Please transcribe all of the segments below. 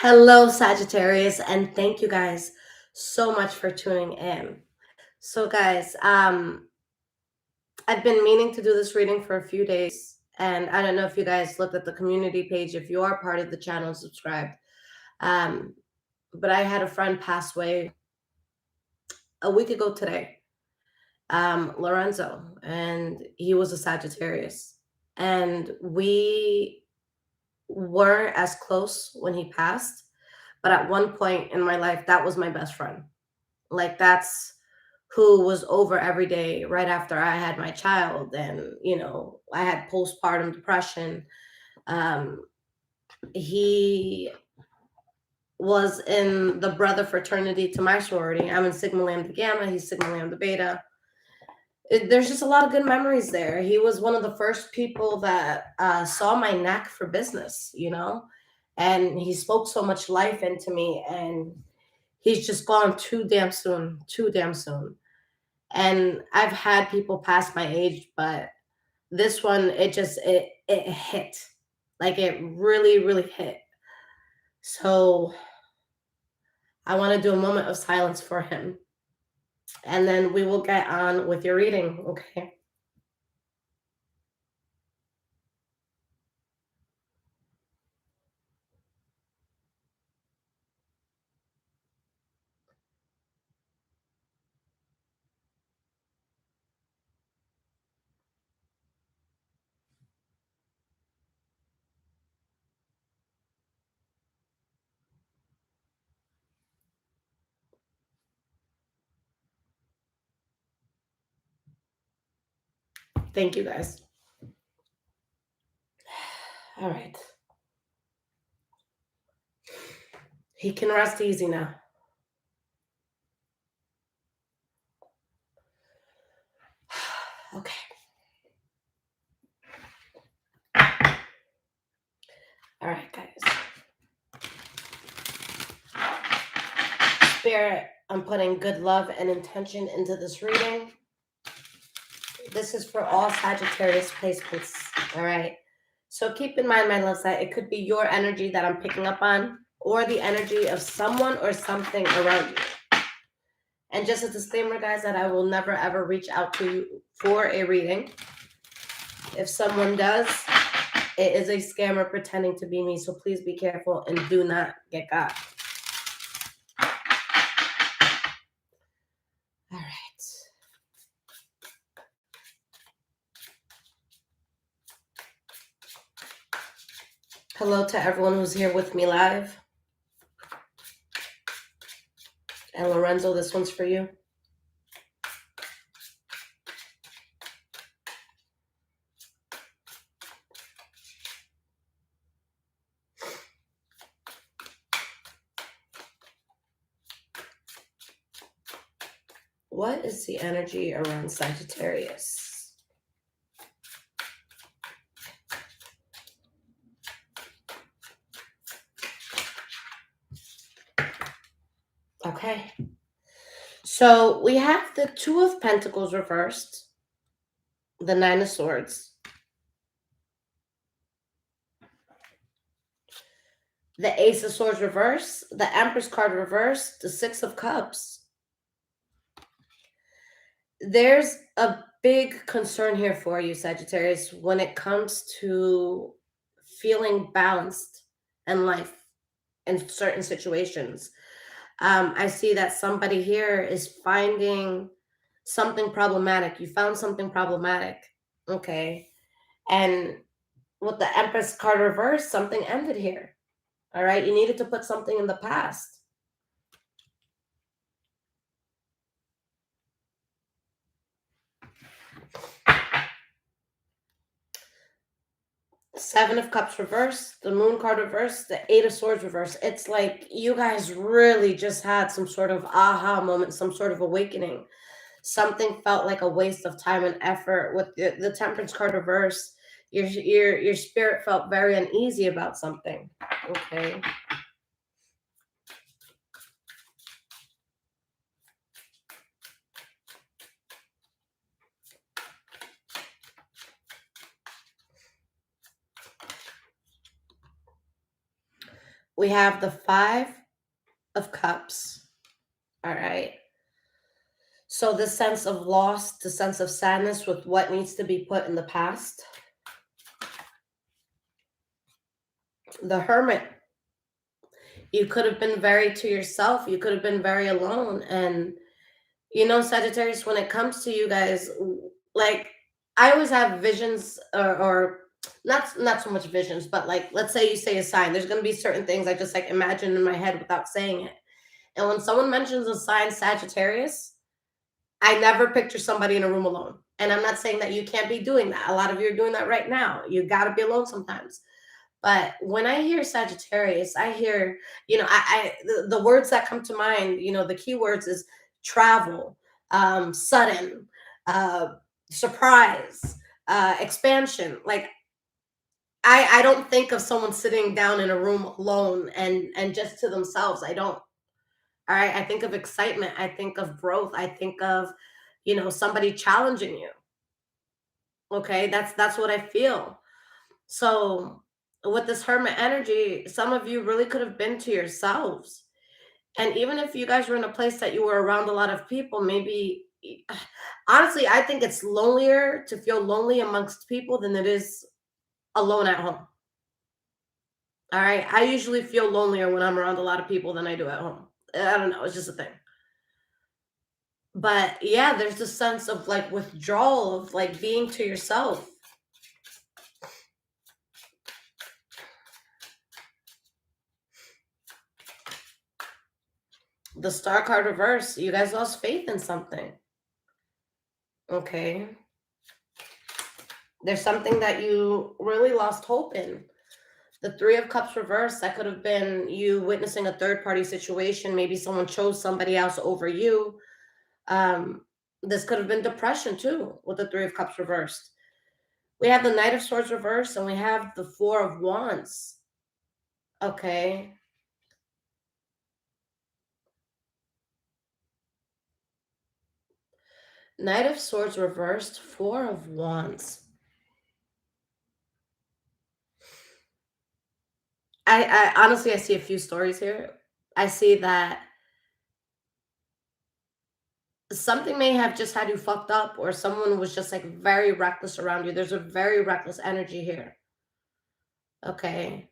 Hello, Sagittarius, and thank you guys so much for tuning in. So, guys, I've been meaning to do this reading for a few days, and I don't know if you guys looked at the community page, if you are part of the channel and subscribed. Um, but I had a friend pass away a week ago today, Lorenzo, and he was a Sagittarius. And we weren't as close when he passed, but at one point in my life, that was my best friend. Like that's who was over every day right after I had my child. And, I had postpartum depression. Um, he was in the brother fraternity to my sorority. I'm in Sigma Lambda Gamma. He's Sigma Lambda Beta. There's just a lot of good memories there. He was one of the first people that saw my knack for business. And he spoke so much life into me. And he's just gone too damn soon. And I've had people past my age, but this one it hit. Like it really, really hit. So I want to do a moment of silence for him. And then we will get on with your reading, okay? Thank you guys. All right. He can rest easy now. Okay. All right, guys. Spirit, I'm putting good love and intention into this reading. This is for all Sagittarius placements. All right. So keep in mind, my loves, that it could be your energy that I'm picking up on, or the energy of someone or something around you. And just a disclaimer, guys, that I will never ever reach out to you for a reading. If someone does, it is a scammer pretending to be me. So please be careful and do not get got. All right. Hello to everyone who's here with me live. And Lorenzo, this one's for you. What is the energy around Sagittarius? Okay. So we have the Two of Pentacles reversed, the Nine of Swords, the Ace of Swords reversed, the Empress card reversed, the Six of Cups. There's a big concern here for you, Sagittarius, when it comes to feeling balanced in life in certain situations. I see that somebody here is finding something problematic. You found something problematic, okay? And with the Empress card reversed, something ended here, all right? You needed to put something in the past. Seven of Cups reversed, the Moon card reversed, the Eight of Swords reversed. It's like you guys really just had some sort of aha moment, some sort of awakening. Something felt like a waste of time and effort. With the Temperance card reversed, your spirit felt very uneasy about something. Okay. We have the Five of Cups. All right. So the sense of loss, the sense of sadness with what needs to be put in the past. The Hermit. You could have been very to yourself. You could have been very alone. And, you know, Sagittarius, when it comes to you guys, like, I always have visions or not so much visions, but like, let's say you say a sign, there's going to be certain things I just like imagine in my head without saying it. And when someone mentions a sign Sagittarius, I never picture somebody in a room alone. And I'm not saying that you can't be doing that. A lot of you are doing that right now. You got to be alone sometimes. But when I hear Sagittarius, I hear, you know, the words that come to mind, you know, the keywords is travel, sudden, uh, surprise, expansion. Like I don't think of someone sitting down in a room alone and just to themselves. I don't. All right. I think of excitement. I think of growth. I think of, you know, somebody challenging you. Okay. That's what I feel. So with this hermit energy, some of you really could have been to yourselves. And even if you guys were in a place that you were around a lot of people, maybe honestly, I think it's lonelier to feel lonely amongst people than it is alone at home. All right. I usually feel lonelier when I'm around a lot of people than I do at home. I don't know. It's just a thing. But yeah, there's this sense of like withdrawal of like being to yourself. The Star card reverse, you guys lost faith in something. Okay. There's something that you really lost hope in. The Three of Cups reverse, that could have been you witnessing a third party situation. Maybe someone chose somebody else over you. This could have been depression too, with the Three of Cups reversed. We have the Knight of Swords reversed, and we have the Four of Wands. Okay. Knight of Swords reversed, Four of Wands. I honestly, I see a few stories here. I see that something may have just had you fucked up, or someone was just like very reckless around you. There's a very reckless energy here. Okay.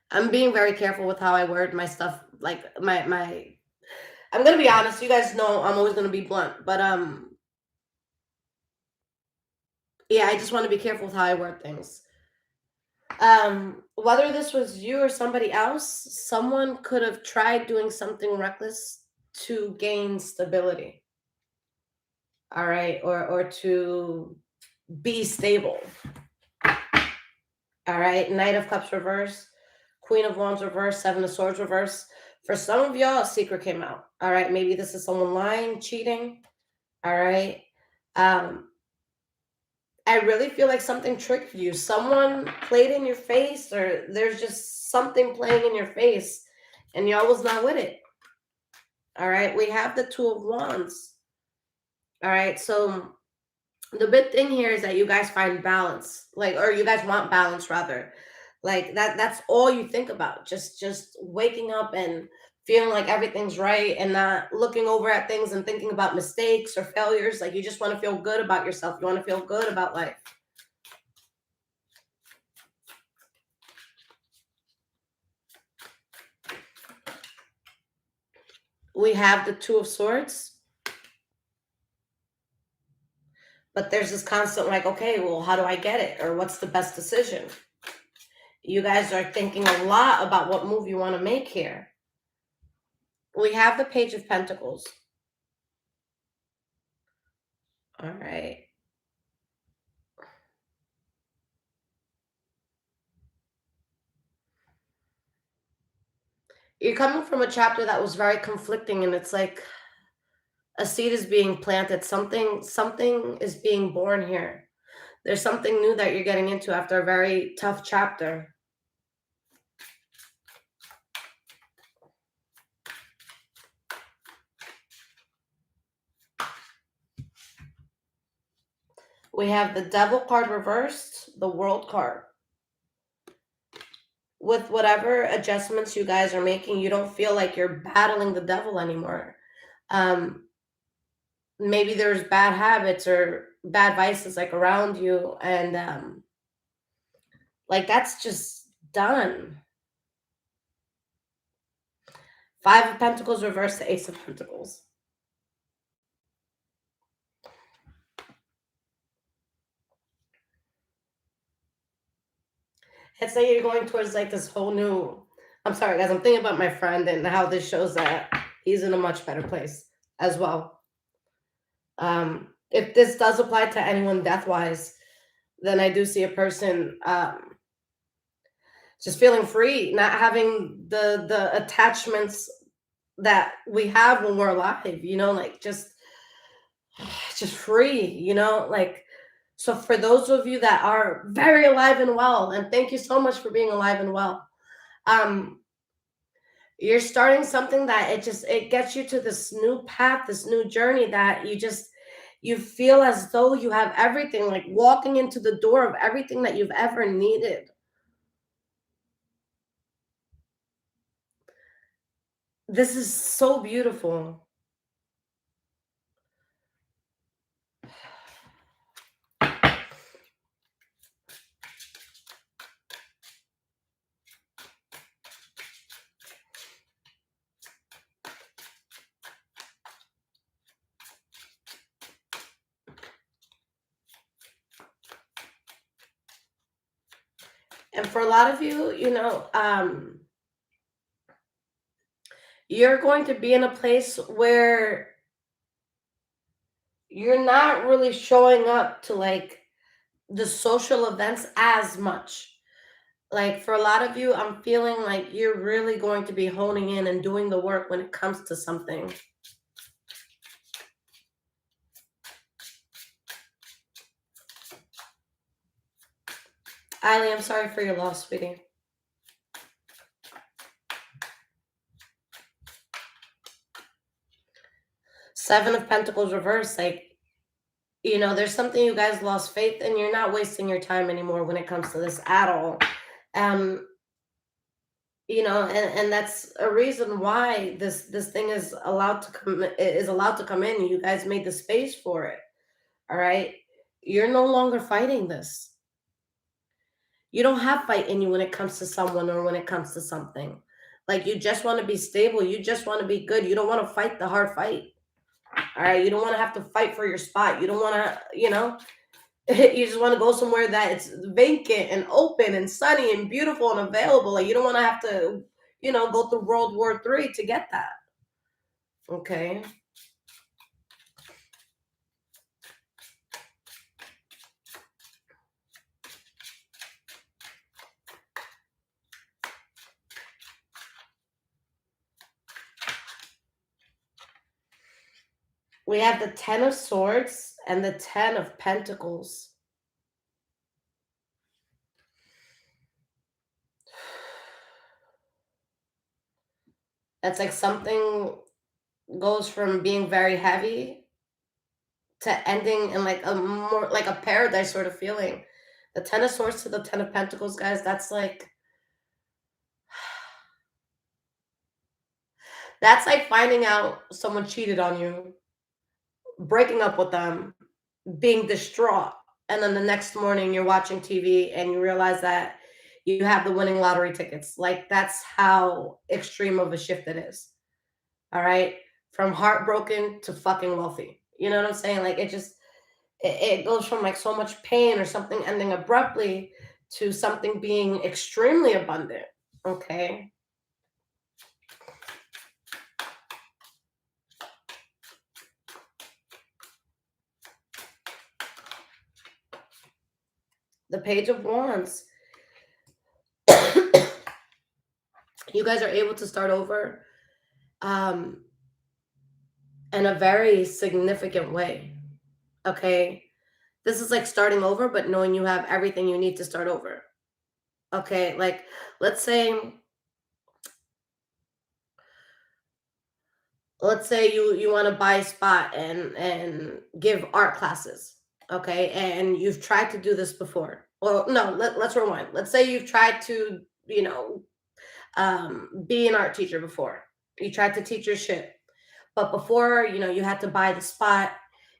I'm being very careful with how I word my stuff. Like my I'm gonna be honest, you guys know I'm always gonna be blunt, but yeah, I just want to be careful with how I word things. Whether this was you or somebody else, someone could have tried doing something reckless to gain stability. All right, or to be stable. All right, Knight of Cups reverse, Queen of Wands reverse, Seven of Swords reverse. For some of y'all, a secret came out. All right, maybe this is someone lying, cheating. All right. Um, I really feel like something tricked you. Someone played in your face, or there's just something playing in your face, and y'all was not with it. All right, we have the Two of Wands. All right, so the big thing here is that you guys find balance, like, or you guys want balance rather. Like that's all you think about. Just waking up and feeling like everything's right and not looking over at things and thinking about mistakes or failures. Like you just want to feel good about yourself. You want to feel good about life. We have the Two of Swords. But there's this constant like, okay, well, how do I get it? Or what's the best decision? You guys are thinking a lot about what move you want to make here. We have the Page of Pentacles. All right. You're coming from a chapter that was very conflicting, and it's like a seed is being planted. Something is being born here. There's something new that you're getting into after a very tough chapter. We have the Devil card reversed, the World card. with whatever adjustments you guys are making, you don't feel like you're battling the devil anymore. Um, maybe there's bad habits or bad vices like around you, and like that's just done. Five of Pentacles reversed to Ace of Pentacles. It's like you're going towards like this whole new. I'm sorry, guys. I'm thinking about my friend and how this shows that he's in a much better place as well. If this does apply to anyone death wise, then I do see a person just feeling free, not having the attachments that we have when we're alive. You know, like just free. You know, like so for those of you that are very alive and well, and thank you so much for being alive and well. Um, you're starting something that it gets you to this new path, this new journey that you feel as though you have everything, like walking into the door of everything that you've ever needed. This is so beautiful. And for a lot of you, you're going to be in a place where you're not really showing up to like the social events as much. Like for a lot of you, I'm feeling like you're really going to be honing in and doing the work when it comes to something. Eileen, I'm sorry for your loss, sweetie. Seven of Pentacles reverse, like, there's something you guys lost faith in. You're not wasting your time anymore when it comes to this at all. Um, and that's a reason why this thing is allowed to come in. You guys made the space for it. All right. You're no longer fighting this. You don't have fight in you when it comes to someone or when it comes to something. Like you just want to be stable. You just want to be good. You don't want to fight the hard fight. All right. You don't want to have to fight for your spot. You don't want to, you just want to go somewhere that it's vacant and open and sunny and beautiful and available. Like you don't want to have to, go through World War III to get that. Okay. We have the Ten of Swords and the Ten of Pentacles. That's like something goes from being very heavy to ending in like a more like a paradise sort of feeling. The Ten of Swords to the Ten of Pentacles, guys, that's like finding out someone cheated on you, breaking up with them, being distraught, and then the next morning you're watching TV and you realize that you have the winning lottery tickets. Like that's how extreme of a shift it is. All right? From heartbroken to fucking wealthy. You know what I'm saying? Like it goes from like so much pain or something ending abruptly to something being extremely abundant. Okay? The Page of Wands. You guys are able to start over in a very significant way. Okay? This is like starting over, but knowing you have everything you need to start over. Okay? Like, let's say you want to buy a spot and give art classes. Okay? And you've tried to do this before. Well, no, let's rewind. Let's say you've tried to you know, be an art teacher before. You tried to teach your shit. But before, you had to buy the spot,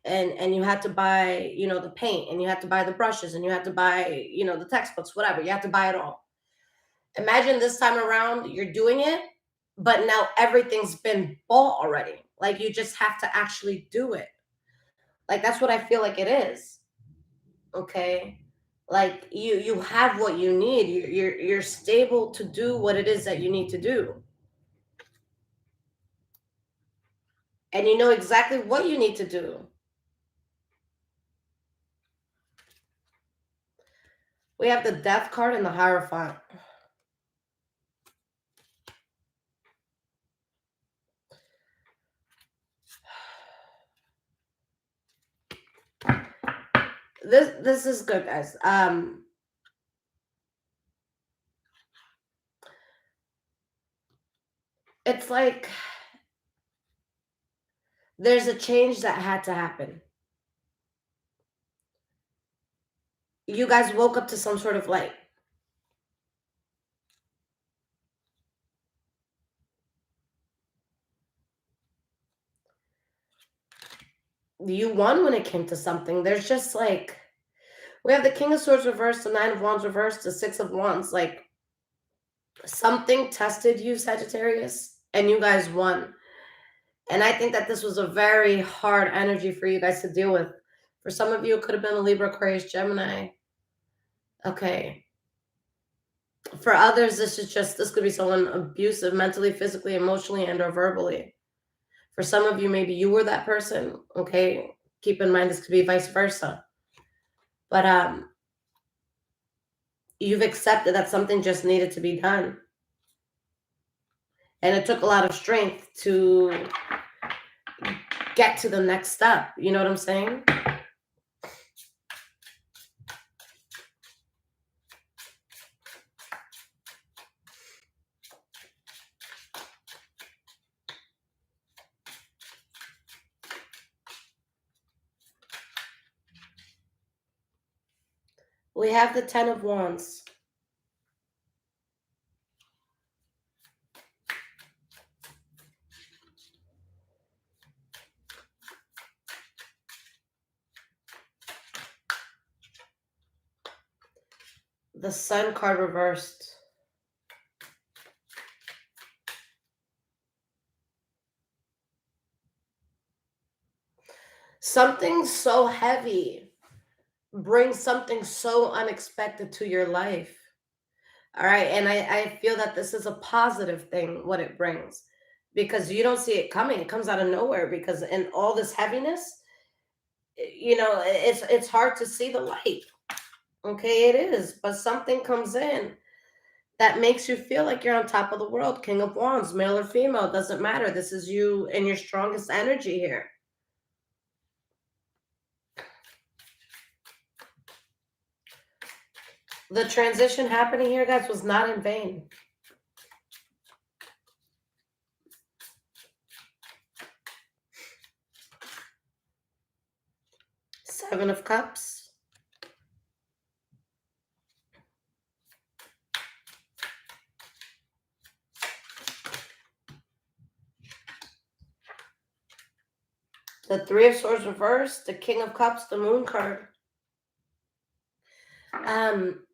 and you had to buy, the paint, and you had to buy the brushes, and you had to buy, the textbooks, whatever. You have to buy it all. Imagine this time around you're doing it, but now everything's been bought already. Like you just have to actually do it. Like that's what I feel like it is. Okay? Like you have what you need. You're stable to do what it is that you need to do. And you know exactly what you need to do. We have the Death card and the Hierophant. This is good, guys. It's like there's a change that had to happen. You guys woke up to some sort of light. You won when it came to something. There's just like we have the King of Swords reversed, the Nine of Wands reversed, the Six of Wands. Like something tested you, Sagittarius, and you guys won. And I think that this was a very hard energy for you guys to deal with. For some of you, it could have been a Libra, Aquarius, Gemini. Okay. For others, this could be someone abusive mentally, physically, emotionally, and or verbally. For some of you, maybe you were that person. Okay. Keep in mind this could be vice versa. But you've accepted that something just needed to be done. And it took a lot of strength to get to the next step. You know what I'm saying? We have the Ten of Wands. The Sun card reversed. Something so heavy brings something so unexpected to your life. All right. And I feel that this is a positive thing, what it brings, because you don't see it coming. It comes out of nowhere because in all this heaviness, it's hard to see the light. Okay, it is. But something comes in that makes you feel like you're on top of the world. King of Wands, male or female, doesn't matter. This is you in your strongest energy here. The transition happening here, guys, was not in vain. Seven of Cups. The Three of Swords reversed. The King of Cups, the Moon card.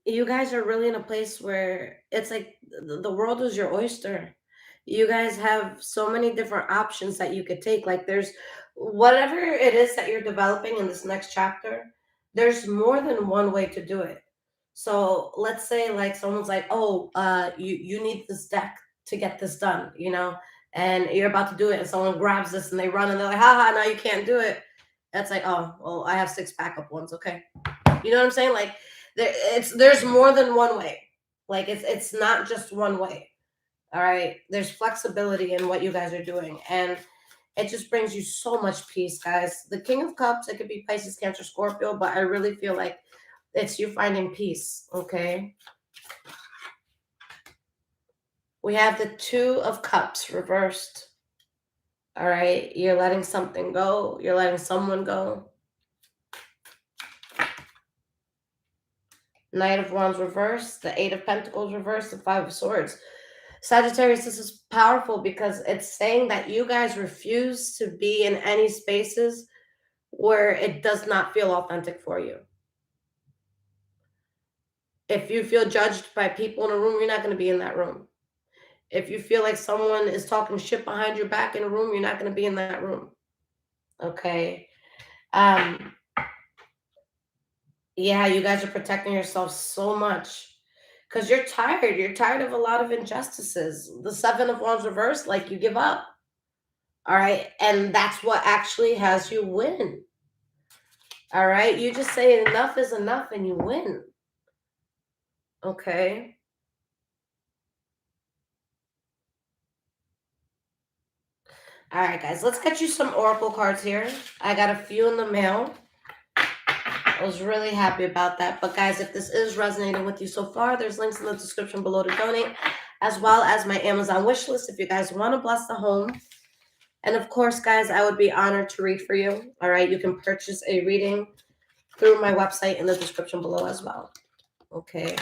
You guys are really in a place where it's like the world is your oyster. You guys have so many different options that you could take. Like there's whatever it is that you're developing in this next chapter, there's more than one way to do it. So let's say like someone's like, oh, you need this deck to get this done, and you're about to do it, and someone grabs this and they run and they're like, haha, now you can't do it. That's like, oh, well, I have 6 backup ones. Okay. You know what I'm saying? Like there's more than one way. Like it's not just one way. All right. There's flexibility in what you guys are doing. And it just brings you so much peace, guys. The King of Cups, it could be Pisces, Cancer, Scorpio, but I really feel like it's you finding peace. Okay. We have the Two of Cups reversed. All right. You're letting something go. You're letting someone go. Knight of Wands reversed, the Eight of Pentacles reversed, the Five of Swords. Sagittarius, this is powerful because it's saying that you guys refuse to be in any spaces where it does not feel authentic for you. If you feel judged by people in a room, you're not going to be in that room. If you feel like someone is talking shit behind your back in a room, you're not going to be in that room. Okay. Yeah, you guys are protecting yourself so much because you're tired. You're tired of a lot of injustices. The Seven of Wands reversed, like you give up. All right. And that's what actually has you win. All right. You just say enough is enough and you win. Okay. All right, guys, let's get you some oracle cards here. I got a few in the mail. I was really happy about that. But guys, if this is resonating with you so far, there's links in the description below to donate, as well as my Amazon wish list if you guys want to bless the home. And of course, guys, I would be honored to read for you. All right, you can purchase a reading through my website in the description below as well. Okay.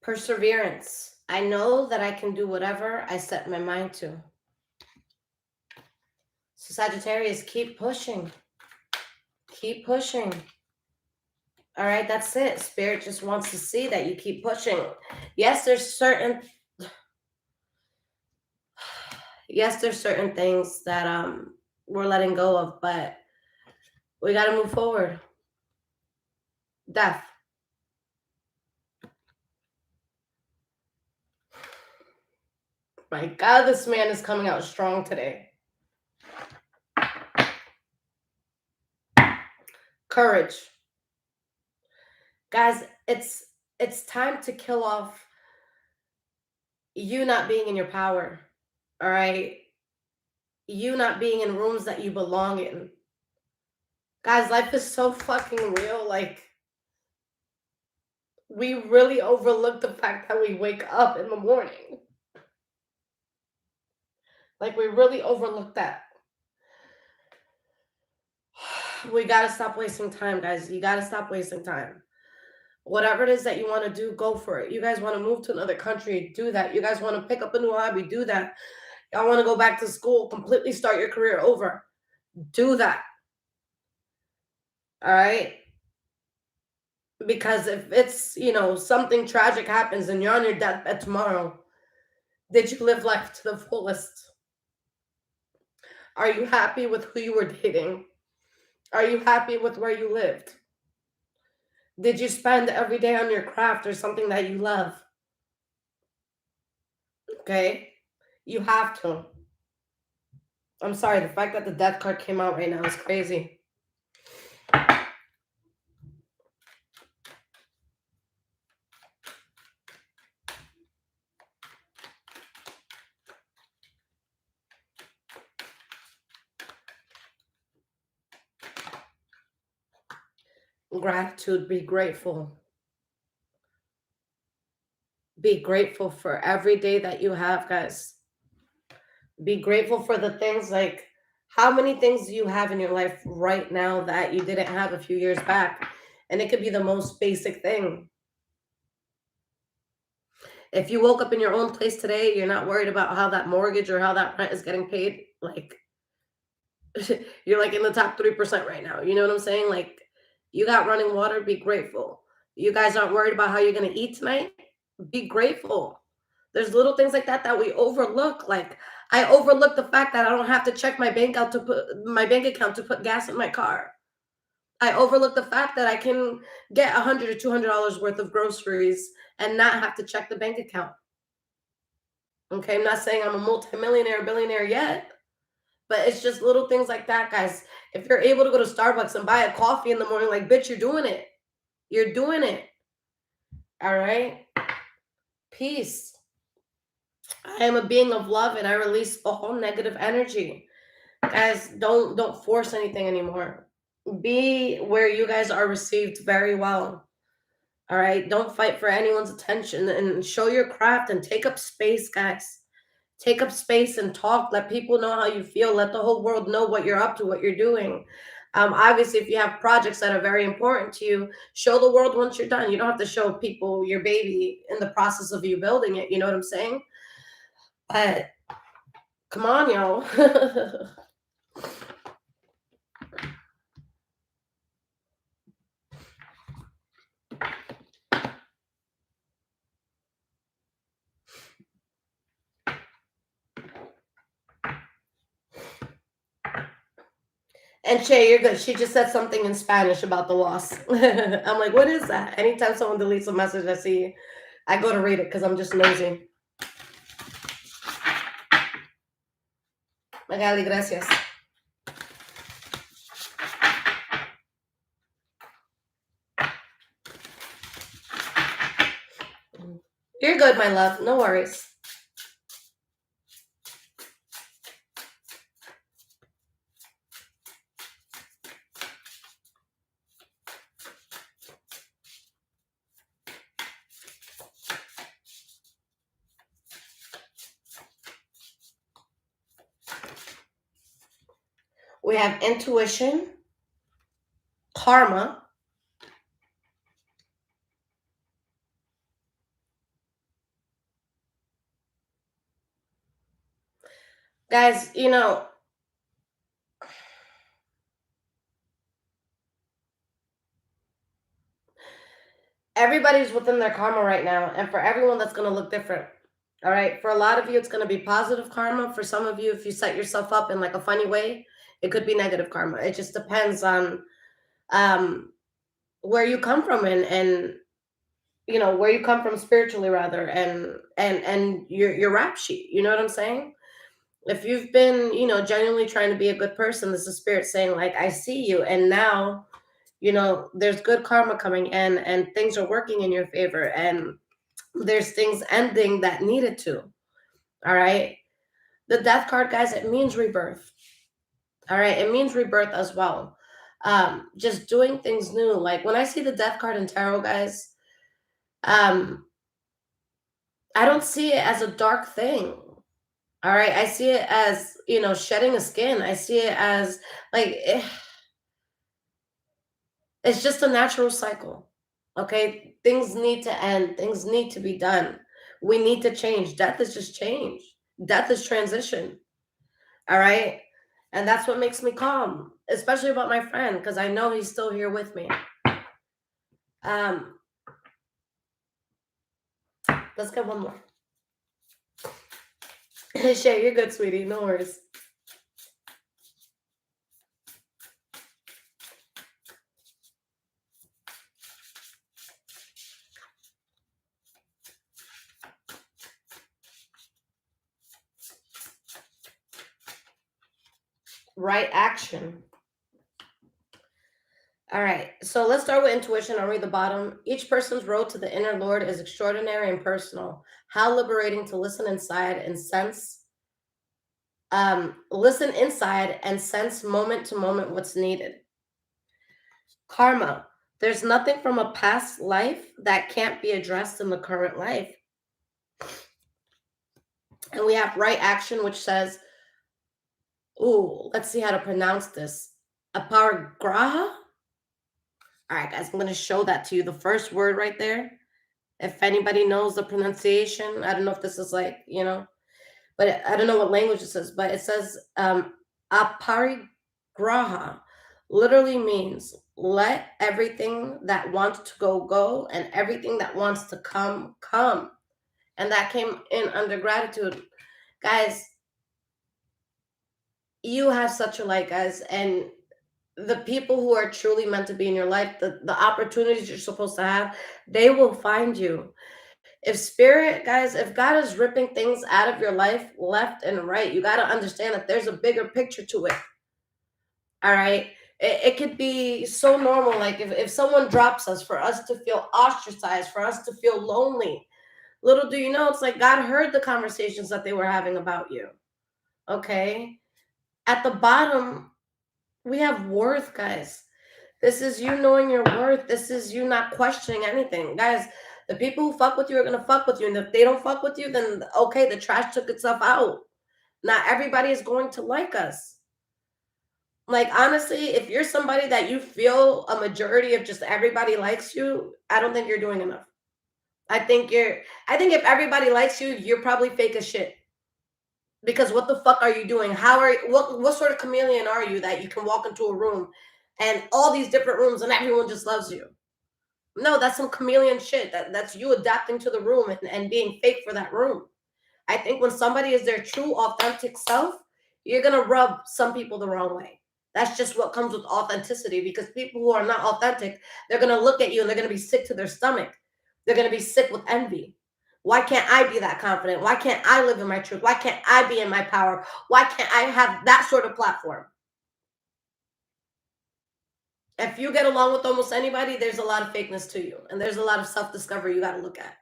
Perseverance. I know that I can do whatever I set my mind to. So Sagittarius, keep pushing. Keep pushing. All right, that's it. Spirit just wants to see that you keep pushing. Yes, there's certain things that we're letting go of, but we got to move forward. Death. My God, this man is coming out strong today. Courage. Guys, it's time to kill off you not being in your power. All right? You not being in rooms that you belong in. Guys, life is so fucking real. Like, we really overlook the fact that we wake up in the morning. Like, we really overlook that. We got to stop wasting time, guys. You got to stop wasting time. Whatever it is that you want to do, go for it. You guys want to move to another country, do that. You guys want to pick up a new hobby, do that. Y'all want to go back to school, completely start your career over, do that. All right? Because if it's, something tragic happens and you're on your deathbed tomorrow, did you live life to the fullest? Are you happy with who you were dating? Are you happy with where you lived? Did you spend every day on your craft or something that you love? Okay? You have to. I'm sorry, the fact that the death card came out right now is crazy. Gratitude, be grateful. Be grateful for every day that you have, guys. Be grateful for the things, like, how many things do you have in your life right now that you didn't have a few years back? And it could be the most basic thing. If you woke up in your own place today, you're not worried about how that mortgage or how that rent is getting paid. Like, you're like in the top 3% right now. You know what I'm saying? Like, you got running water, be grateful. You guys aren't worried about how you're going to eat tonight, be grateful. There's little things like that that we overlook. Like, I overlook the fact that I don't have to check my bank account to put gas in my car. I overlook the fact that I can get $100 or $200 worth of groceries and not have to check the bank account. Okay, I'm not saying I'm a multimillionaire, billionaire yet, but it's just little things like that, guys. If you're able to go to Starbucks and buy a coffee in the morning, like, bitch, you're doing it. You're doing it. All right? Peace. I am a being of love and I release all negative energy. Guys, don't force anything anymore. Be where you guys are received very well. All right? Don't fight for anyone's attention and show your craft and take up space, guys. Take up space and talk. Let people know how you feel. Let the whole world know what you're up to, what you're doing. Obviously, if you have projects that are very important to you, show the world once you're done. You don't have to show people your baby in the process of you building it. You know what I'm saying? But come on, yo. And Shay, you're good. She just said something in Spanish about the loss. I'm like, what is that? Anytime someone deletes a message I see, I go to read it because I'm just nosy. Magali, gracias. You're good, my love. No worries. We have intuition, karma, guys. You know, everybody's within their karma right now, and for everyone, that's going to look different. All right. For a lot of you, it's going to be positive karma. For some of you, if you set yourself up in like a funny way, it could be negative karma. It just depends on where you come from and you know where you come from spiritually rather and your rap sheet. You know what I'm saying? If you've been, you know, genuinely trying to be a good person, this is spirit saying like, I see you, and now, you know, there's good karma coming in and things are working in your favor, and there's things ending that needed to. All right. The death card, guys, it means rebirth. All right. It means rebirth as well. Just doing things new. Like when I see the death card in tarot, guys, um, I don't see it as a dark thing. All right. I see it as, you know, shedding a skin. I see it as like, it's just a natural cycle. Okay. Things need to end, things need to be done. We need to change. Death is just change, death is transition. All right. And that's what makes me calm, especially about my friend, because I know he's still here with me. Let's get one more. Shay, you're good, sweetie. No worries. Right action. All right. So let's start with intuition. I'll read the bottom. Each person's road to the inner Lord is extraordinary and personal. How liberating to listen inside and sense. Listen inside and sense moment to moment what's needed. Karma. There's nothing from a past life that can't be addressed in the current life. And we have right action, which says, ooh, let's see how to pronounce this. Aparigraha. All right, guys, I'm going to show that to you. The first word right there If anybody knows the pronunciation, I don't know if this is like, but I don't know what language it says, but it says aparigraha literally means let everything that wants to go, go, and everything that wants to come, come. And that came in under gratitude. Guys, you have such a light, guys. And the people who are truly meant to be in your life, the opportunities you're supposed to have, they will find you. If spirit, guys, if God is ripping things out of your life left and right, you got to understand that there's a bigger picture to it. All right. It could be so normal. Like if someone drops us, for us to feel ostracized, for us to feel lonely. Little do you know, it's like God heard the conversations that they were having about you. Okay. At the bottom, we have worth, guys. This is you knowing your worth. This is you not questioning anything. Guys, the people who fuck with you are going to fuck with you. And if they don't fuck with you, then okay, the trash took itself out. Not everybody is going to like us. Like, honestly, if you're somebody that you feel a majority of just everybody likes you, I don't think you're doing enough. I think if everybody likes you, you're probably fake as shit. Because what the fuck are you doing? What sort of chameleon are you that you can walk into a room and all these different rooms and everyone just loves you? No, that's some chameleon shit. That's you adapting to the room and being fake for that room. I think when somebody is their true, authentic self, you're gonna rub some people the wrong way. That's just what comes with authenticity, because people who are not authentic, they're gonna look at you and they're gonna be sick to their stomach. They're gonna be sick with envy. Why can't I be that confident? Why can't I live in my truth? Why can't I be in my power? Why can't I have that sort of platform? If you get along with almost anybody, there's a lot of fakeness to you, and there's a lot of self-discovery you got to look at.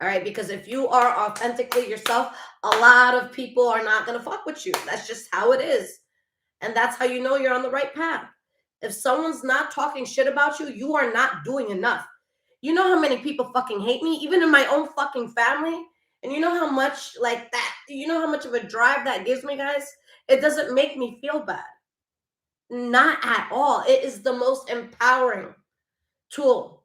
All right, because if you are authentically yourself, a lot of people are not going to fuck with you. That's just how it is. And that's how you know you're on the right path. If someone's not talking shit about you, you are not doing enough. You know how many people fucking hate me, even in my own fucking family? And you know how much like that, you know how much of a drive that gives me, guys? It doesn't make me feel bad. Not at all. It is the most empowering tool.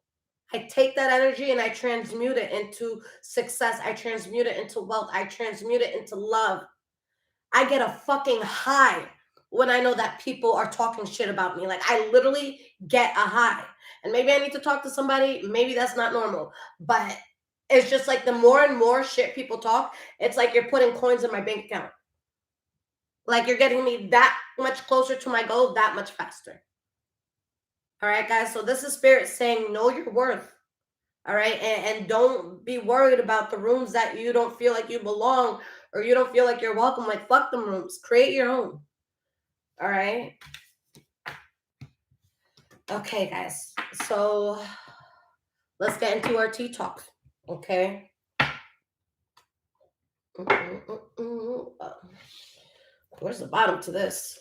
I take that energy and I transmute it into success. I transmute it into wealth. I transmute it into love. I get a fucking high when I know that people are talking shit about me. Like, I literally get a high. And maybe I need to talk to somebody. Maybe that's not normal. But it's just like the more and more shit people talk, it's like you're putting coins in my bank account. Like, you're getting me that much closer to my goal that much faster. All right, guys. So this is spirit saying, know your worth. All right. And don't be worried about the rooms that you don't feel like you belong or you don't feel like you're welcome. Like, fuck them rooms. Create your own. All right. Okay, guys. So let's get into our tea talk. Okay. Where's the bottom to this?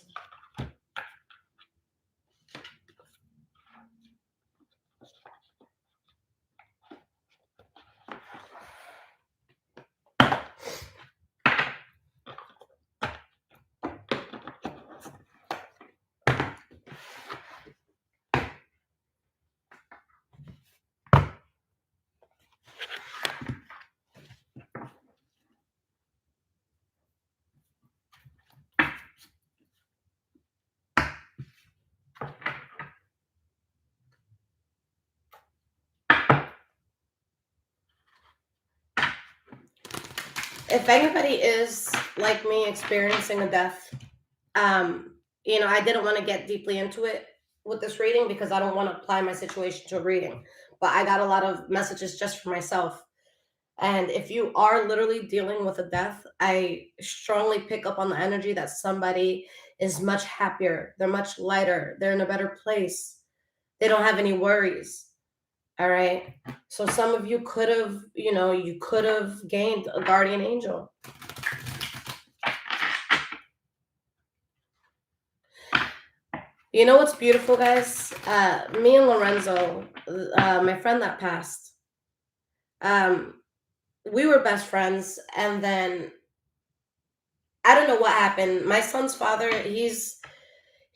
If anybody is like me experiencing a death, I didn't want to get deeply into it with this reading because I don't want to apply my situation to a reading. But I got a lot of messages just for myself. And if you are literally dealing with a death, I strongly pick up on the energy that somebody is much happier. They're much lighter. They're in a better place. They don't have any worries. All right. So some of you could have, you could have gained a guardian angel. You know what's beautiful, guys? Me and Lorenzo, my friend that passed, we were best friends. And then I don't know what happened. My son's father, he's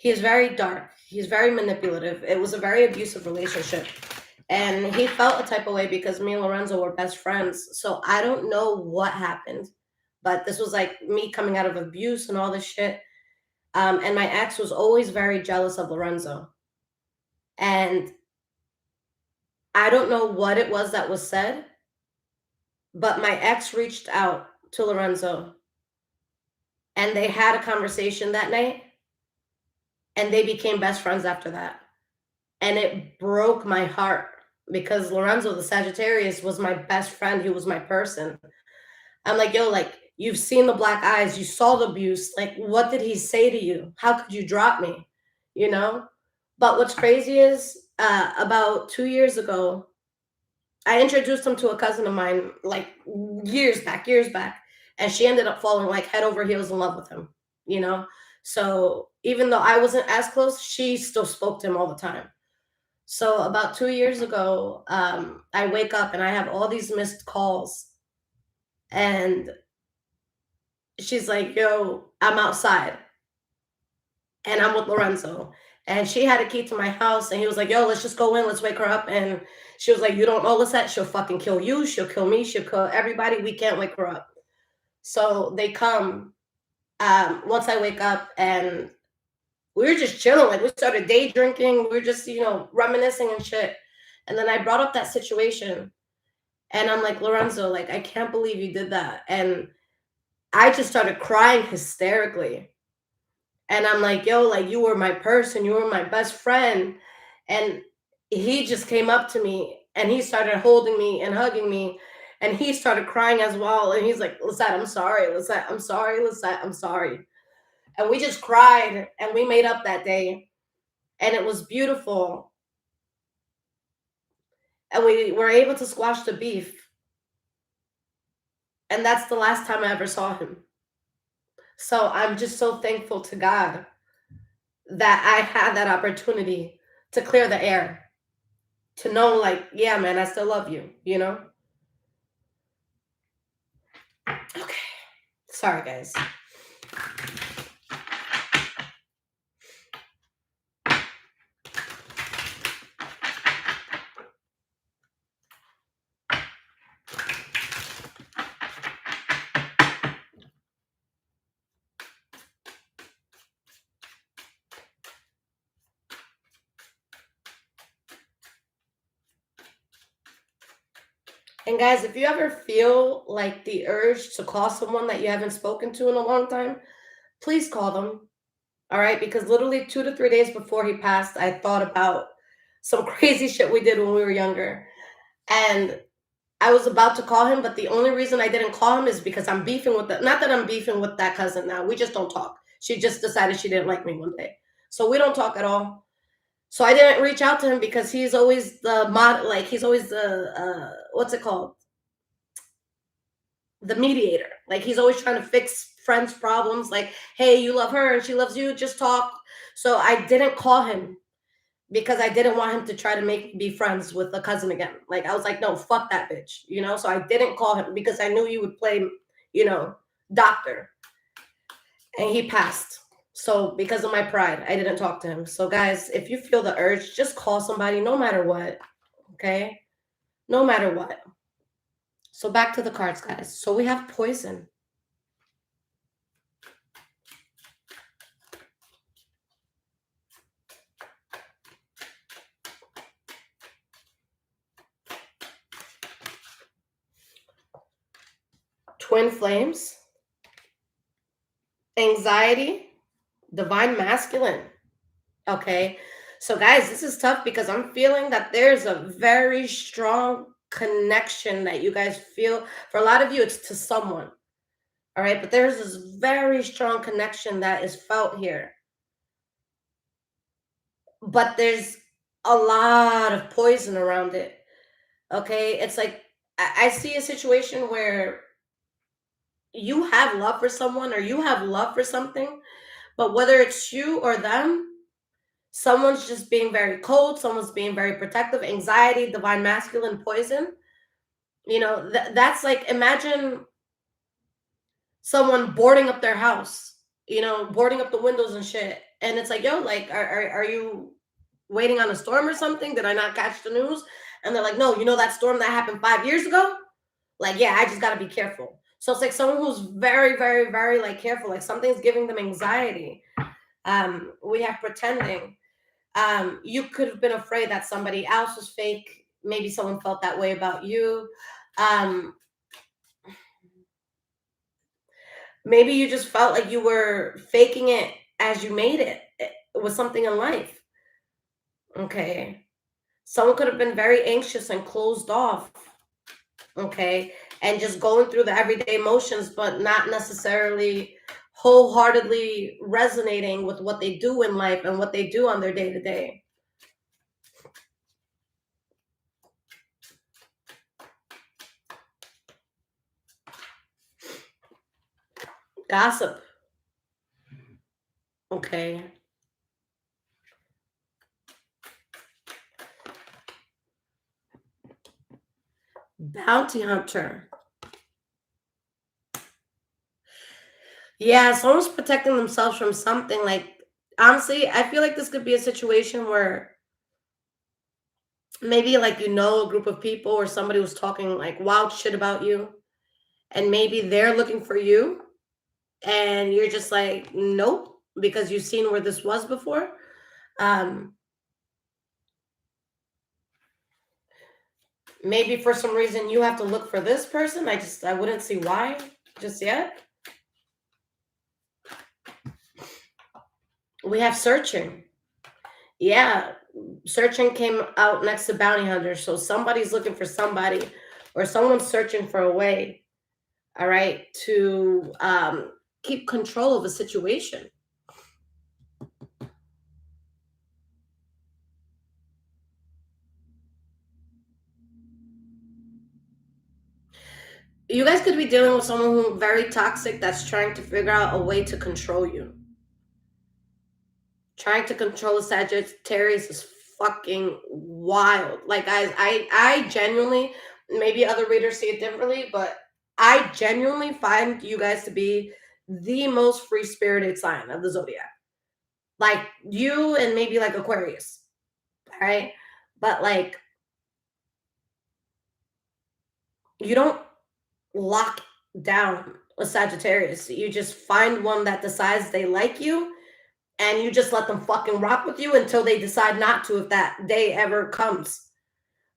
very dark. He's very manipulative. It was a very abusive relationship. And he felt a type of way because me and Lorenzo were best friends. So I don't know what happened, but this was like me coming out of abuse and all this shit. And my ex was always very jealous of Lorenzo. And I don't know what it was that was said, but my ex reached out to Lorenzo and they had a conversation that night and they became best friends after that. And it broke my heart because Lorenzo, the Sagittarius, was my best friend. He was my person. I'm like, yo, like, you've seen the black eyes, you saw the abuse. Like, what did he say to you? How could you drop me? You know? But what's crazy is about 2 years ago, I introduced him to a cousin of mine, like years back. And she ended up falling like head over heels in love with him, you know? So even though I wasn't as close, she still spoke to him all the time. So about 2 years ago, I wake up and I have all these missed calls. And she's like, yo, I'm outside and I'm with Lorenzo. And she had a key to my house and he was like, yo, let's just go in, let's wake her up. And she was like, you don't know Lisette, she'll fucking kill you, she'll kill me, she'll kill everybody. We can't wake her up. So they come once I wake up and we were just chilling. Like we started day drinking. We were just, reminiscing and shit. And then I brought up that situation and I'm like, Lorenzo, like, I can't believe you did that. And I just started crying hysterically. And I'm like, yo, like, you were my person, you were my best friend. And he just came up to me and he started holding me and hugging me. And he started crying as well. And he's like, Lisette, I'm sorry. Lisette, I'm sorry. Lisette, I'm sorry. And we just cried and we made up that day. And it was beautiful. And we were able to squash the beef. And that's the last time I ever saw him. So I'm just so thankful to God that I had that opportunity to clear the air, to know, like, yeah, man, I still love you, you know? Okay. Sorry, guys. And guys, if you ever feel like the urge to call someone that you haven't spoken to in a long time, please call them. All right. Because literally 2 to 3 days before he passed, I thought about some crazy shit we did when we were younger. And I was about to call him, but the only reason I didn't call him is because I'm beefing with not that I'm beefing with that cousin now. We just don't talk. She just decided she didn't like me one day. So we don't talk at all. So I didn't reach out to him because he's always the like he's always the what's it called? The mediator. Like he's always trying to fix friends' problems. Like, hey, you love her and she loves you, just talk. So I didn't call him because I didn't want him to try to be friends with a cousin again. Like I was like, no, fuck that bitch, So I didn't call him because I knew he would play, doctor. And he passed. So because of my pride, I didn't talk to him. So guys, if you feel the urge, just call somebody no matter what. Okay? No matter what. So back to the cards, guys. So we have poison. Twin flames. Anxiety. Divine masculine. Okay. So guys, this is tough because I'm feeling that there's a very strong connection that you guys feel. For a lot of you, it's to someone. All right. But there's this very strong connection that is felt here. But there's a lot of poison around it. Okay. It's like I see a situation where you have love for someone or you have love for something, but whether it's you or them, someone's just being very cold, someone's being very protective, anxiety, divine masculine, poison. That's like, imagine someone boarding up their house, boarding up the windows and shit. And it's like, yo, like, are you waiting on a storm or something? Did I not catch the news? And they're like, no, you know that storm that happened 5 years ago? Like, yeah, I just got to be careful. So it's like someone who's very, very, very like careful, like something's giving them anxiety. We have pretending. You could have been afraid that somebody else was fake. Maybe someone felt that way about you. Um, maybe you just felt like you were faking it as you made it. It was something in life. Okay. Someone could have been very anxious and closed off. Okay. And just going through the everyday motions, but not necessarily wholeheartedly resonating with what they do in life and what they do on their day to day. Gossip. Okay. Bounty hunter. Yeah, someone's protecting themselves from something. Like, honestly, I feel like this could be a situation where maybe like a group of people or somebody was talking like wild shit about you, and maybe they're looking for you, and you're just like, nope, because you've seen where this was before. Um, maybe for some reason you have to look for this person. I wouldn't see why just yet. We have searching. Yeah, searching came out next to bounty hunter. So somebody's looking for somebody, or someone's searching for a way, all right, to keep control of a situation. You guys could be dealing with someone who very toxic that's trying to figure out a way to control you. Trying to control a Sagittarius is fucking wild. Like I genuinely, maybe other readers see it differently, but I genuinely find you guys to be the most free spirited sign of the zodiac. Like you and maybe like Aquarius. All right. But like you don't lock down a Sagittarius. You just find one that decides they like you, and you just let them fucking rock with you until they decide not to, if that day ever comes.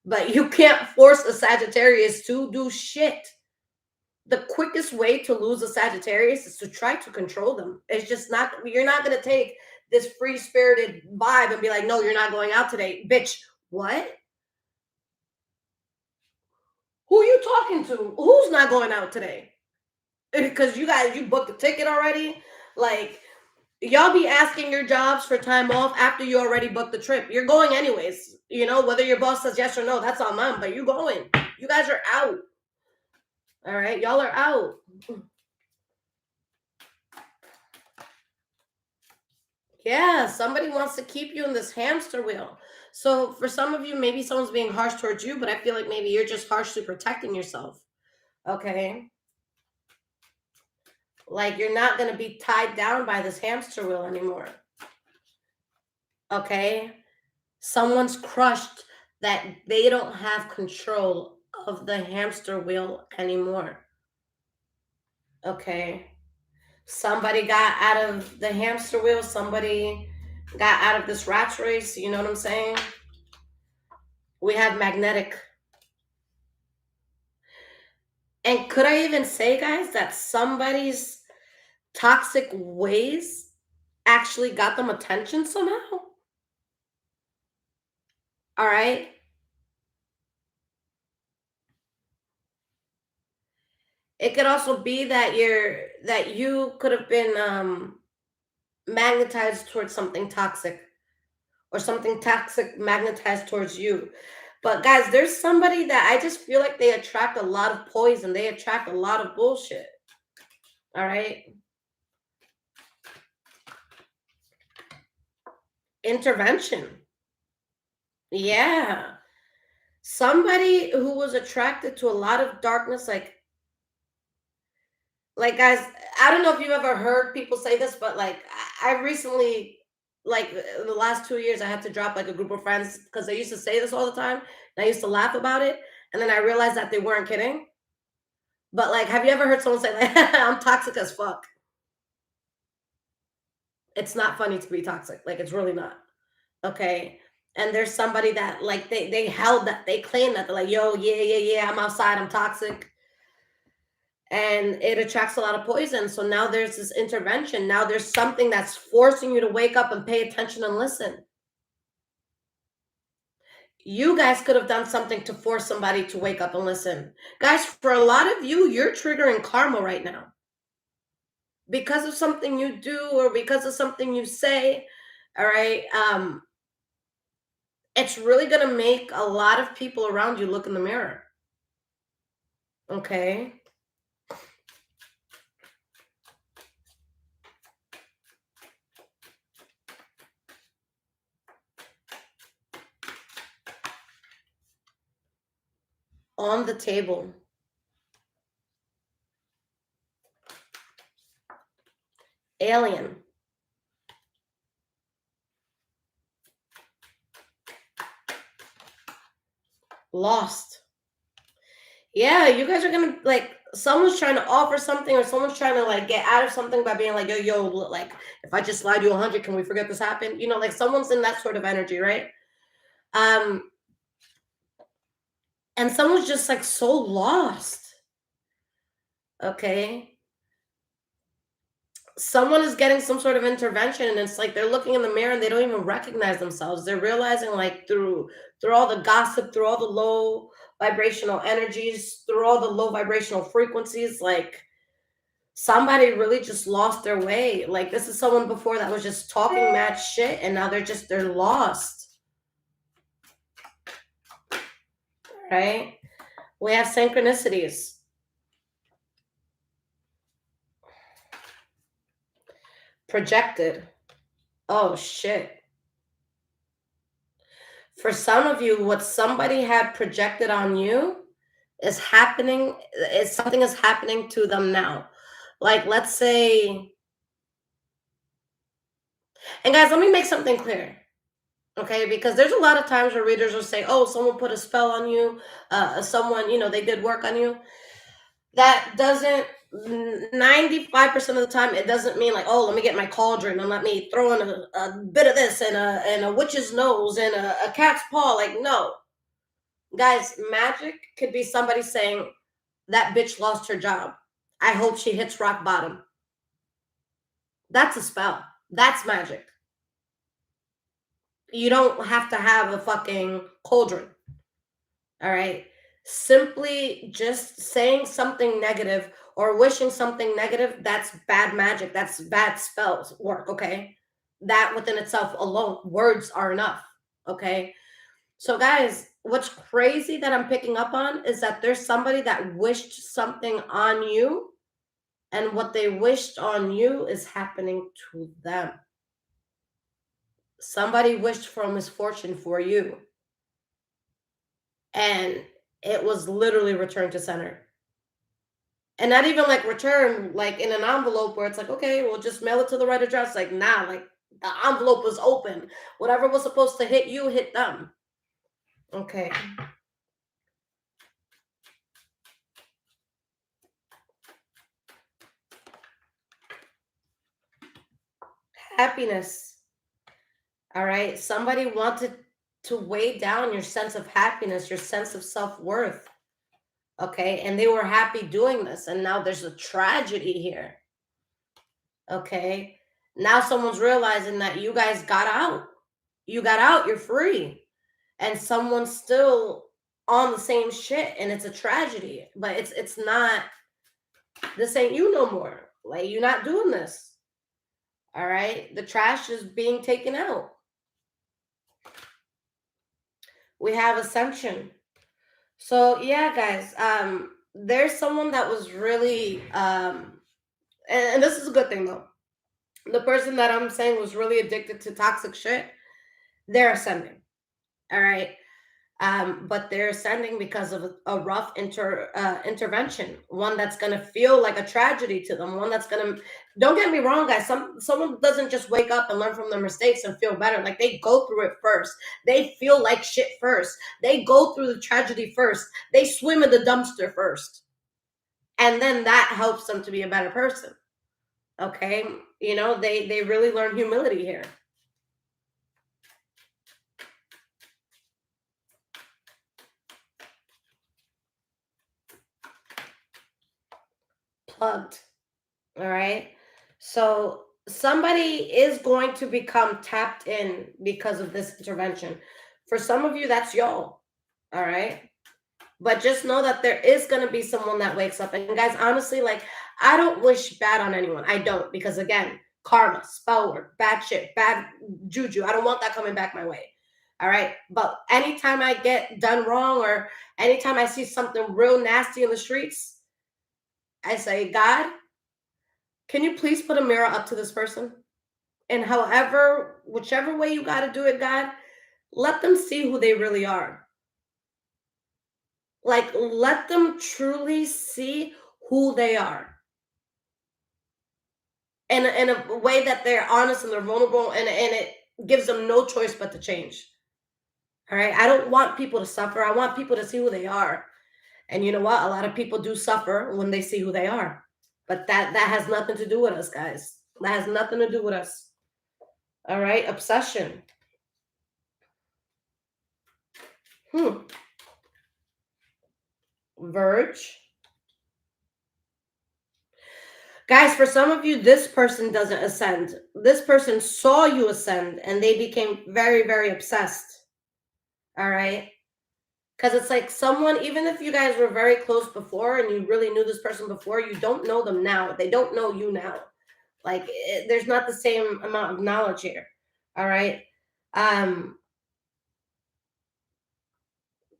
But you can't force a Sagittarius to do shit. The quickest way to lose a Sagittarius is to try to control them. It's just not, you're not going to take this free spirited vibe and be like, no, you're not going out today. Bitch, what? Who are you talking to? Who's not going out today? Because you booked a ticket already. Like, y'all be asking your jobs for time off after you already booked the trip. You're going anyways. Whether your boss says yes or no, that's on them, but you going. You guys are out. All right, y'all are out. Yeah, somebody wants to keep you in this hamster wheel. So for some of you, maybe someone's being harsh towards you, but I feel like maybe you're just harshly protecting yourself. Okay. Like you're not going to be tied down by this hamster wheel anymore. Okay. Someone's crushed that they don't have control of the hamster wheel anymore. Okay. Somebody got out of the hamster wheel. Somebody got out of this rat race. You know what I'm saying? We have magnetic. And could I even say, guys, that somebody's toxic ways actually got them attention somehow? All right. It could also be that you could have been magnetized towards something toxic, or something toxic magnetized towards you. But guys, there's somebody that I just feel like they attract a lot of poison. They attract a lot of bullshit. All right. Intervention. Yeah. Somebody who was attracted to a lot of darkness, like guys, I don't know if you've ever heard people say this, but like I recently like in the last 2 years, I had to drop like a group of friends because they used to say this all the time. And I used to laugh about it. And then I realized that they weren't kidding. But like, have you ever heard someone say like, I'm toxic as fuck? It's not funny to be toxic. Like, it's really not. Okay. And there's somebody that like they held that, they claim that they're like, yo, yeah, I'm outside, I'm toxic. And it attracts a lot of poison. So now there's this intervention. Now there's something that's forcing you to wake up and pay attention and listen. You guys could have done something to force somebody to wake up and listen. Guys, for a lot of you, you're triggering karma right now because of something you do or because of something you say. All right. It's really going to make a lot of people around you look in the mirror. Okay. On the table. Alien. Lost. Yeah, you guys are gonna like, someone's trying to offer something or someone's trying to like get out of something by being like, yo, like if I just slide you 100, can we forget this happened? You know, like someone's in that sort of energy, right? And someone's just like so lost. Okay. Someone is getting some sort of intervention and it's like they're looking in the mirror and they don't even recognize themselves. They're realizing like through all the gossip, through all the low vibrational energies, through all the low vibrational frequencies, like somebody really just lost their way. Like this is someone before that was just talking mad shit and now they're lost. Right? We have synchronicities. Projected. Oh shit. For some of you, what somebody had projected on you is happening, is something is happening to them now. Like let's say, and guys, let me make something clear. Okay, because there's a lot of times where readers will say, oh, someone put a spell on you, someone, you know, they did work on you. That doesn't, 95% of the time, it doesn't mean like, oh, let me get my cauldron and let me throw in a bit of this and a witch's nose and a cat's paw. Like, no. Guys, magic could be somebody saying, that bitch lost her job. I hope she hits rock bottom. That's a spell. That's magic. You don't have to have a fucking cauldron. All right. Simply just saying something negative or wishing something negative, that's bad magic. That's bad spells work. Okay. That within itself alone, words are enough. Okay. So, guys, what's crazy that I'm picking up on is that there's somebody that wished something on you, and what they wished on you is happening to them. Somebody wished for a misfortune for you, and it was literally returned to center. And not even like return like in an envelope where it's like, okay, we'll just mail it to the right address. Like, nah, like the envelope was open. Whatever was supposed to hit you hit them. Okay. Happiness. All right. Somebody wanted to weigh down your sense of happiness, your sense of self-worth. Okay. And they were happy doing this. And now there's a tragedy here. Okay. Now someone's realizing that you guys got out. You got out, you're free. And someone's still on the same shit. And it's a tragedy. But it's not, this ain't you no more. Like, you're not doing this. All right. The trash is being taken out. We have ascension. So yeah, guys, there's someone that was really and this is a good thing though. The person that I'm saying was really addicted to toxic shit, they're ascending. All right. But they're ascending because of a rough intervention, one that's going to feel like a tragedy to them, one that's going to, don't get me wrong, guys, someone doesn't just wake up and learn from their mistakes and feel better. Like, they go through it first. They feel like shit first. They go through the tragedy first. They swim in the dumpster first. And then that helps them to be a better person. Okay? You know, they really learn humility here. Plugged. All right. So somebody is going to become tapped in because of this intervention. For some of you, that's y'all. All right. But just know that there is going to be someone that wakes up. And guys, honestly, like, I don't wish bad on anyone. I don't, because again, karma, spell work, bad shit, bad juju. I don't want that coming back my way. All right. But anytime I get done wrong, or anytime I see something real nasty in the streets, I say, God, can you please put a mirror up to this person? And however, whichever way you got to do it, God, let them see who they really are. Like, let them truly see who they are. And in a way that they're honest and they're vulnerable, and it gives them no choice but to change. All right. I don't want people to suffer. I want people to see who they are. And you know what? A lot of people do suffer when they see who they are. But that has nothing to do with us, guys. That has nothing to do with us. All right. Obsession. Verge. Guys, for some of you, this person doesn't ascend. This person saw you ascend and they became very, very obsessed. All right. Because it's like someone, even if you guys were very close before and you really knew this person before, you don't know them now. They don't know you now. Like, there's not the same amount of knowledge here. All right.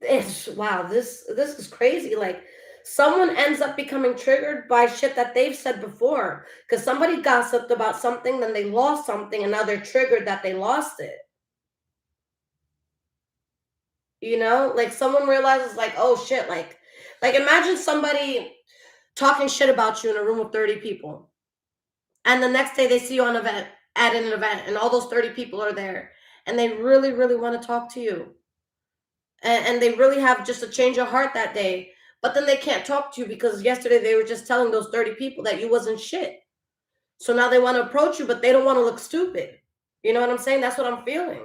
It's, wow, this is crazy. Like, someone ends up becoming triggered by shit that they've said before, because somebody gossiped about something, then they lost something, and now they're triggered that they lost it. You know, like, someone realizes, like, oh shit, like imagine somebody talking shit about you in a room of 30 people, and the next day they see you on at an event, and all those 30 people are there, and they really, really want to talk to you, and they really have just a change of heart that day, but then they can't talk to you because yesterday they were just telling those 30 people that you wasn't shit. So now they want to approach you, but they don't want to look stupid. You know what I'm saying? That's what I'm feeling.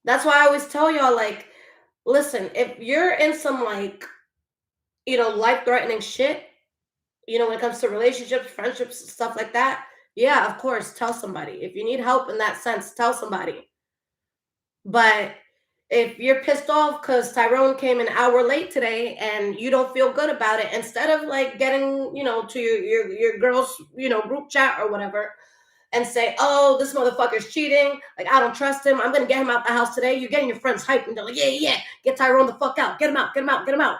That's why I always tell y'all, like, listen, if you're in some, like, you know, life-threatening shit, you know, when it comes to relationships, friendships, stuff like that, yeah, of course, tell somebody. If you need help in that sense, tell somebody. But if you're pissed off because Tyrone came an hour late today and you don't feel good about it, instead of like getting, you know, to your girls, you know, group chat or whatever, and say, oh, this motherfucker's cheating, like, I don't trust him, I'm gonna get him out the house today, you're getting your friends hyped and they're like, yeah, get Tyrone the fuck out, get him out, get him out, get him out.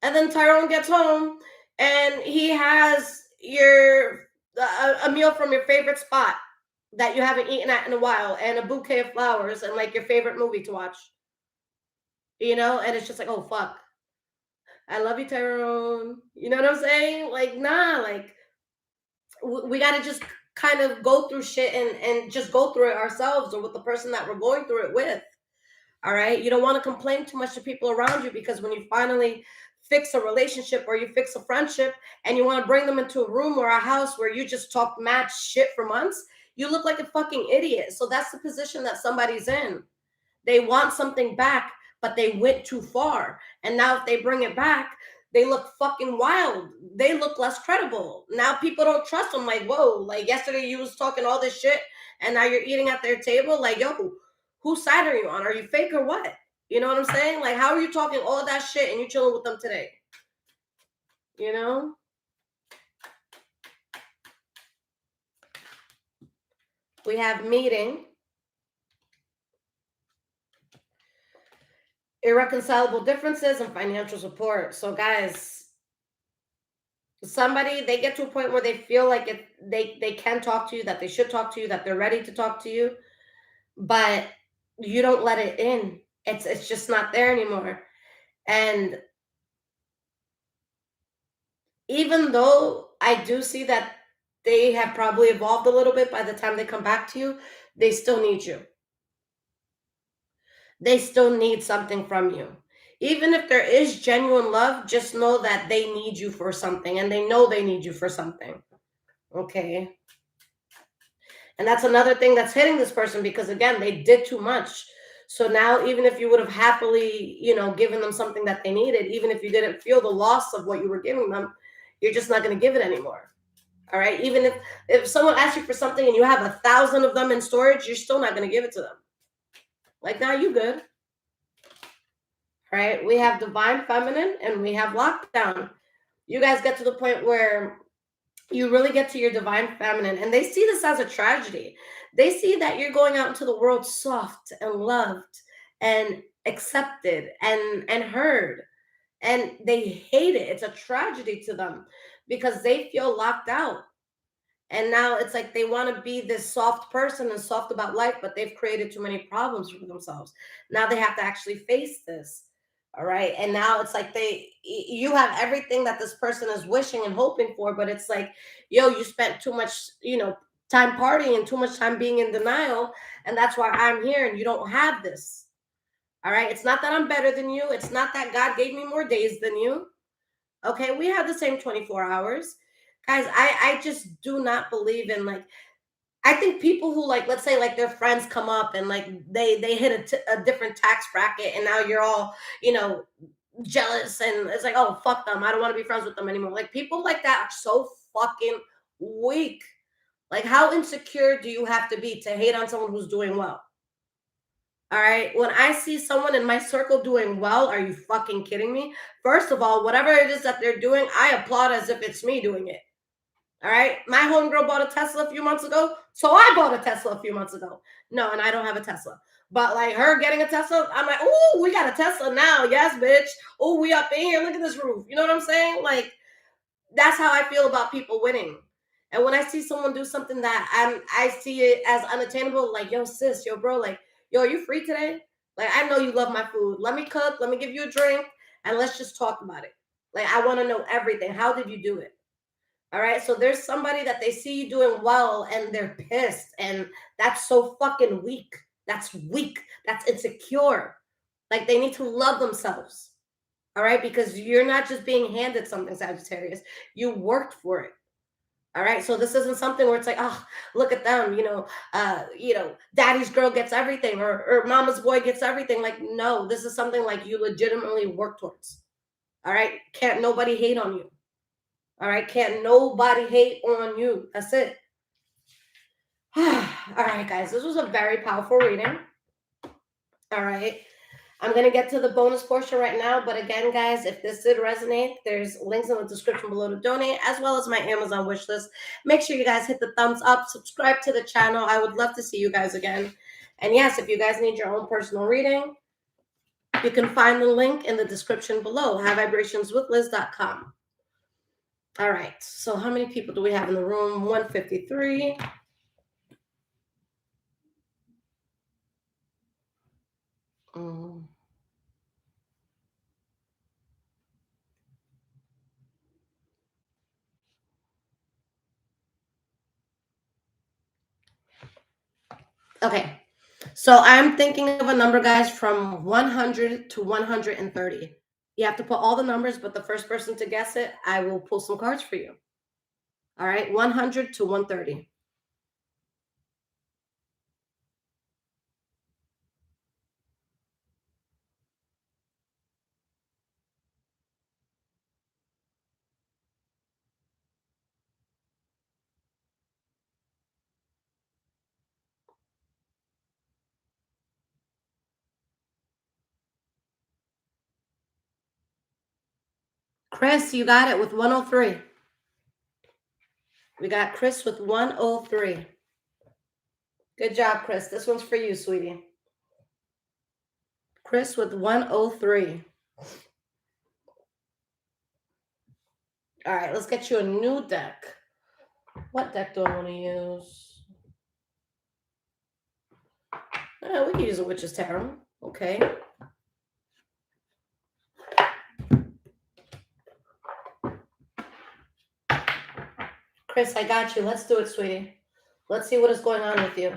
And then Tyrone gets home and he has a meal from your favorite spot that you haven't eaten at in a while, and a bouquet of flowers, and like your favorite movie to watch. You know, and it's just like, oh fuck, I love you, Tyrone. You know what I'm saying? Like, nah, like, we got to just kind of go through shit and just go through it ourselves, or with the person that we're going through it with. All right. You don't want to complain too much to people around you, because when you finally fix a relationship or you fix a friendship and you want to bring them into a room or a house where you just talk mad shit for months, you look like a fucking idiot. So that's the position that somebody's in. They want something back, but they went too far. And now if they bring it back, they look fucking wild. They look less credible. Now people don't trust them. Like, whoa, like, yesterday you was talking all this shit and now you're eating at their table. Like, yo, whose side are you on? Are you fake or what? You know what I'm saying? Like, how are you talking all that shit and you chilling with them today? You know? We have meeting. Irreconcilable differences and financial support. So guys, somebody, they get to a point where they feel like they can talk to you, that they should talk to you, that they're ready to talk to you, but you don't let it in. It's just not there anymore. And even though I do see that they have probably evolved a little bit by the time they come back to you, they still need you. They still need something from you. Even if there is genuine love, just know that they need you for something and they know they need you for something. Okay. And that's another thing that's hitting this person because, again, they did too much. So now, even if you would have happily, given them something that they needed, even if you didn't feel the loss of what you were giving them, you're just not going to give it anymore. All right. Even if someone asks you for something and you have 1,000 of them in storage, you're still not going to give it to them. Like, now you good. All right. We have divine feminine and we have lockdown. You guys get to the point where you really get to your divine feminine and they see this as a tragedy. They see that you're going out into the world soft and loved and accepted and heard, and they hate it. It's a tragedy to them because they feel locked out. And now it's like they want to be this soft person and soft about life, but they've created too many problems for themselves. Now they have to actually face this. All right. And now it's like you have everything that this person is wishing and hoping for, but it's like, yo, you spent too much, time partying and too much time being in denial. And that's why I'm here and you don't have this. All right. It's not that I'm better than you. It's not that God gave me more days than you. Okay. We have the same 24 hours. Guys, I just do not believe in, like, I think people who, like, let's say, like, their friends come up and, like, they hit a different tax bracket and now you're all, jealous and it's like, oh, fuck them. I don't want to be friends with them anymore. Like, people like that are so fucking weak. Like, how insecure do you have to be to hate on someone who's doing well? All right. When I see someone in my circle doing well, are you fucking kidding me? First of all, whatever it is that they're doing, I applaud as if it's me doing it. All right. My homegirl bought a Tesla a few months ago. So I bought a Tesla a few months ago. No, and I don't have a Tesla. But, like, her getting a Tesla, I'm like, oh, we got a Tesla now. Yes, bitch. Oh, we up in here. Look at this roof. You know what I'm saying? Like, that's how I feel about people winning. And when I see someone do something that I see it as unattainable, like, yo, sis, yo, bro, like, yo, are you free today? Like, I know you love my food. Let me cook. Let me give you a drink. And let's just talk about it. Like, I want to know everything. How did you do it? All right. So there's somebody that they see you doing well and they're pissed. And that's so fucking weak. That's weak. That's insecure. Like, they need to love themselves. All right. Because you're not just being handed something, Sagittarius. You worked for it. All right. So this isn't something where it's like, oh, look at them, daddy's girl gets everything or mama's boy gets everything. Like, no, this is something like you legitimately work towards. All right. Can't nobody hate on you. All right. Can't nobody hate on you. That's it. All right, guys. This was a very powerful reading. All right. I'm going to get to the bonus portion right now. But again, guys, if this did resonate, there's links in the description below to donate, as well as my Amazon wish list. Make sure you guys hit the thumbs up, subscribe to the channel. I would love to see you guys again. And yes, if you guys need your own personal reading, you can find the link in the description below, highvibrationswithliz.com. All right. So how many people do we have in the room? 153. Okay. So I'm thinking of a number, guys, from 100 to 130. You have to put all the numbers, but the first person to guess it, I will pull some cards for you. All right. 100 to 130. Chris, you got it with 103. We got Chris with 103. Good job, Chris. This one's for you, sweetie. Chris with 103. All right, let's get you a new deck. What deck do I want to use? We can use a witch's tarot. Okay. Chris, I got you. Let's do it, sweetie. Let's see what is going on with you.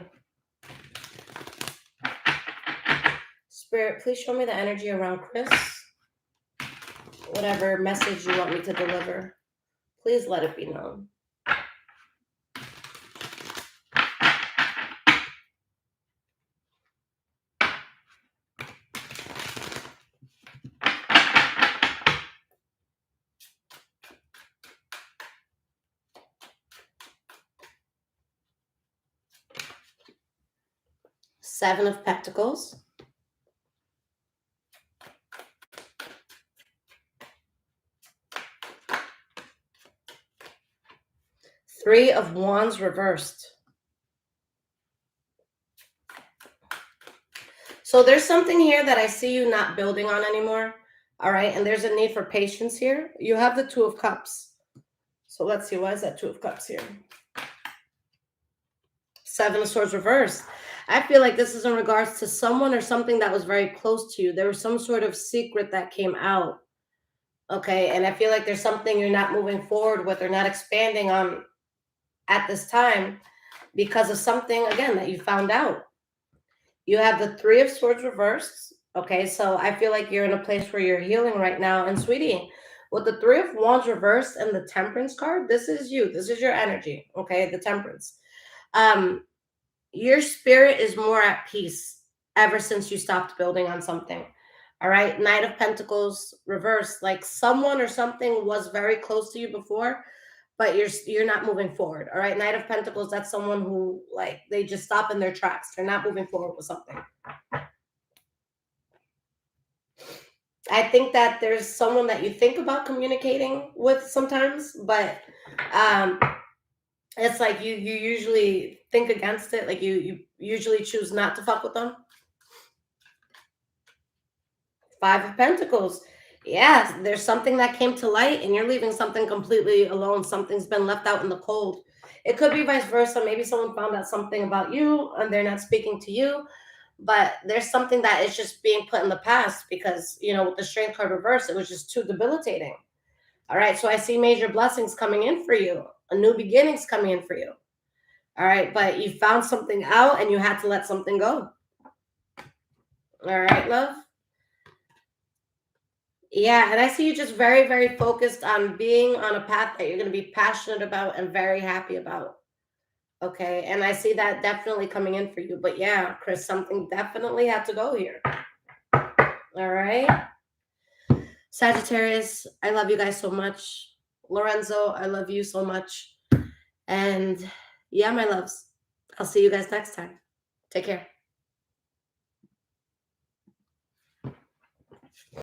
Spirit, please show me the energy around Chris. Whatever message you want me to deliver, please let it be known. Seven of Pentacles. Three of Wands reversed. So there's something here that I see you not building on anymore. All right. And there's a need for patience here. You have the Two of Cups. So let's see. Why is that Two of Cups here? Seven of Swords reversed. I feel like this is in regards to someone or something that was very close to you. There was some sort of secret that came out. Okay. And I feel like there's something you're not moving forward with or not expanding on at this time because of something, again, that you found out. You have the Three of Swords reversed. Okay. So I feel like you're in a place where you're healing right now. And sweetie, with the Three of Wands reversed and the Temperance card, this is you. This is your energy. Okay. The Temperance. Your spirit is more at peace ever since you stopped building on something. All right. Knight of Pentacles reversed. Like someone or something was very close to you before, but you're not moving forward. All right. Knight of Pentacles, that's someone who, like, they just stop in their tracks. They're not moving forward with something. I think that there's someone that you think about communicating with sometimes, but it's like you usually think against it. Like you usually choose not to fuck with them. Five of Pentacles. Yeah, there's something that came to light and you're leaving something completely alone. Something's been left out in the cold. It could be vice versa. Maybe someone found out something about you and they're not speaking to you. But there's something that is just being put in the past because, you know, with the Strength card reverse, it was just too debilitating. All right. So I see major blessings coming in for you. A new beginnings coming in for you. All right. But you found something out and you had to let something go. All right, love. Yeah. And I see you just very, very focused on being on a path that you're going to be passionate about and very happy about. Okay. And I see that definitely coming in for you. But yeah, Chris, something definitely had to go here. All right. Sagittarius, I love you guys so much. Lorenzo, I love you so much. And yeah, my loves, I'll see you guys next time. Take care.